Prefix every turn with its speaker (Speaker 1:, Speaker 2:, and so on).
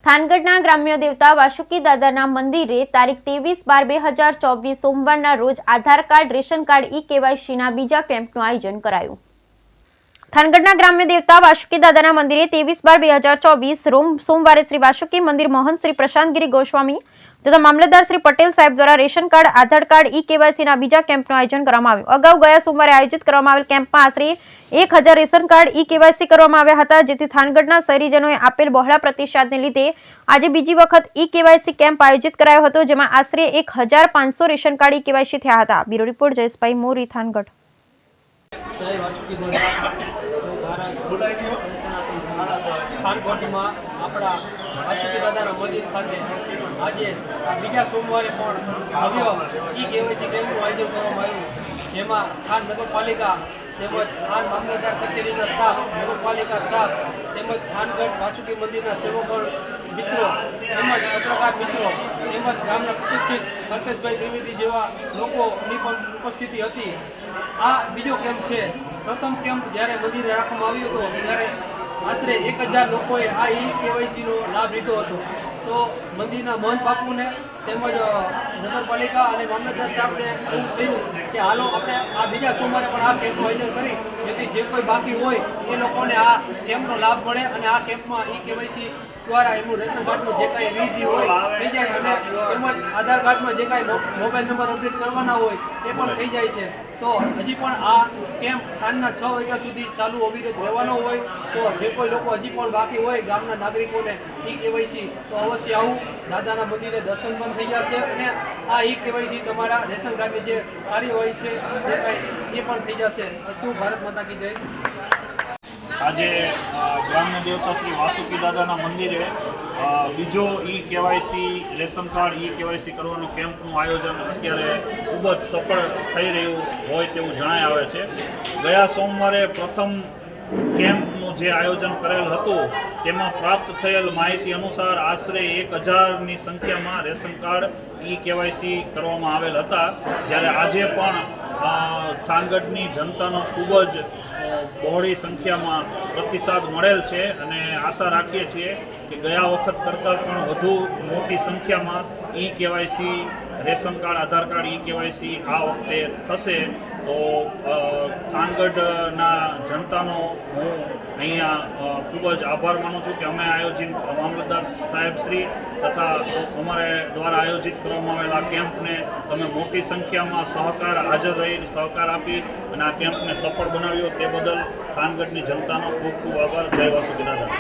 Speaker 1: થાનગઢના ગ્રામ્ય દેવતા વાસુકી દાદાના મંદિરે તારીખ 23/12/2024 સોમવારના રોજ આધાર કાર્ડ, રેશન કાર્ડ, ઈ-કેવાયસીના બીજા કેમ્પનું આયોજન કરાયું. થાનગઢના ગ્રામ્ય દેવતા વાસુકી દાદાના મંદિરે 23/12/2024 સોમવારે શ્રી વાસુકી મંદિર મહંત શ્રી પ્રશાંતગીરી ગોસ્વામી તથા મામલતદાર શ્રી પટેલ સાહેબ દ્વારા રેશન કાર્ડ, આધાર કાર્ડ, ઈ-કેવાયસીના બીજા કેમ્પનું આયોજન કરવામાં આવ્યું. અગાઉ ગયા સોમવારે આયોજિત કરવામાં આવેલ કેમ્પમાં આશરે 1000 રેશન કાર્ડ, ઈ-કેવાયસી કરવામાં આવ્યા હતા, જેથી થાનગઢના શહેરીજનોએ આપેલ બહોળા પ્રતિસાદને લીધે આજે બીજી વખત ઈ-કેવાયસી કેમ્પ આયોજિત કરાયો હતો, જેમાં આશરે 1500 રેશન કાર્ડ ઈ-કેવાયસી થયા હતા. બ્યુરો રિપોર્ટ જયેશભાઈ મોરી, થાનગઢ.
Speaker 2: જય વાસુકી દાદા. થાનગઢમાં આપણા વાસુકી દાદાના મંદિર ખાતે આજે બીજા સોમવારે પણ ભવ્ય ઈ-કેવાયસી કેમ્પનું આયોજન કરવામાં આવ્યું, જેમાં થાન નગરપાલિકા તેમજ થાન મામલતદાર કચેરીના સ્ટાફ, નગરપાલિકા સ્ટાફ તેમજ થાનગઢ વાસુકી મંદિરના સેવકો મિત્રો તેમજ પત્રકાર મિત્રો તેમજ ગામના પ્રતિષ્ઠિત કલ્પેશભાઈ ત્રિવેદી જેવા લોકોની પણ ઉપસ્થિતિ હતી. આ બીજો કેમ્પ છે. પ્રથમ કેમ્પ જ્યારે મંદિરે રાખવામાં આવ્યો હતો ત્યારે આશરે 1000 લોકોએ આ ઈ-કેવાયસીનો લાભ લીધો હતો. તો મંદિરના મહંત બાપુને તેમજ નગરપાલિકા અને મામલતદાર સ્ટાફને એવું થયું કે હાલો આપણે આ બીજા સોમવારે પણ આ કેમ્પનું આયોજન કરી, જેથી જે કોઈ બાકી હોય એ લોકોને આ કેમ્પનો લાભ મળે અને આ કેમ્પમાં ઈ-કેવાયસી દ્વારા એમનું રેશન કાર્ડનું જે કાંઈ વિધિ હોય થઈ જાય અને તેમજ આધાર કાર્ડમાં જે કાંઈ મોબાઈલ નંબર અપડેટ કરવાના હોય એ પણ થઈ જાય છે. તો હજી પણ આ કેમ્પ સાંજના 6 વાગ્યા સુધી ચાલુ અવિરત રહેવાનો હોય. તો જે કોઈ લોકો હજી પણ બાકી હોય ગામના નાગરિકોને ઈ-કેવાયસી, તો અવશ્ય આવું. દાદાના મંદિરે દર્શન પણ થઈ જશે અને આ ઈ-કેવાયસી તમારા રેશન કાર્ડની જે કાર્યવાહી છે એ કાંઈ એ પણ થઈ જશે. અસ્તુ. ભારત માતા કી જય.
Speaker 3: આજે ગ્રામ્ય દેવતા શ્રી વાસુકી દાદાના મંદિરે બીજો ઈ-કેવાયસી રેશન કાર્ડ, ઈ-કેવાયસી કરવાનું કેમ્પનું આયોજન અત્યારે ખૂબ જ સફળ થઈ રહ્યું હોય તેવું જણાઈ આવે છે. ગયા સોમવારે પ્રથમ કેમ્પનું જે આયોજન કરેલ હતું તેમાં પ્રાપ્ત થયેલ માહિતી અનુસાર આશરે 1000ની સંખ્યામાં રેશન કાર્ડ, ઈ-કેવાયસી કરવામાં આવેલ હતા, જ્યારે આજે પણ થાનગઢની જનતાનો ખૂબ જ બહોળી સંખ્યામાં પ્રતિસાદ મળેલ છે અને આશા રાખીએ છીએ કે ગયા વખત કરતાં પણ વધુ મોટી સંખ્યામાં ઈ-કેવાયસી, રેશન કાર્ડ, આધાર કાર્ડ, ઈ-કેવાયસી આ વખતે થશે. તો થાનગઢના જનતાનો હું અહીંયા ખૂબ જ આભાર માનું છું કે અમે આયોજિત મામલતદાર સાહેબ શ્રી તથા અમારે દ્વારા આયોજિત કરવામાં આવેલા કેમ્પને તમે મોટી સંખ્યામાં હાજર રહી સહકાર આપી અને આ કેમ્પને સફળ બનાવ્યો તે બદલ થાનગઢની જનતાનો ખૂબ ખૂબ આભાર. જય વાસુકી દાદા.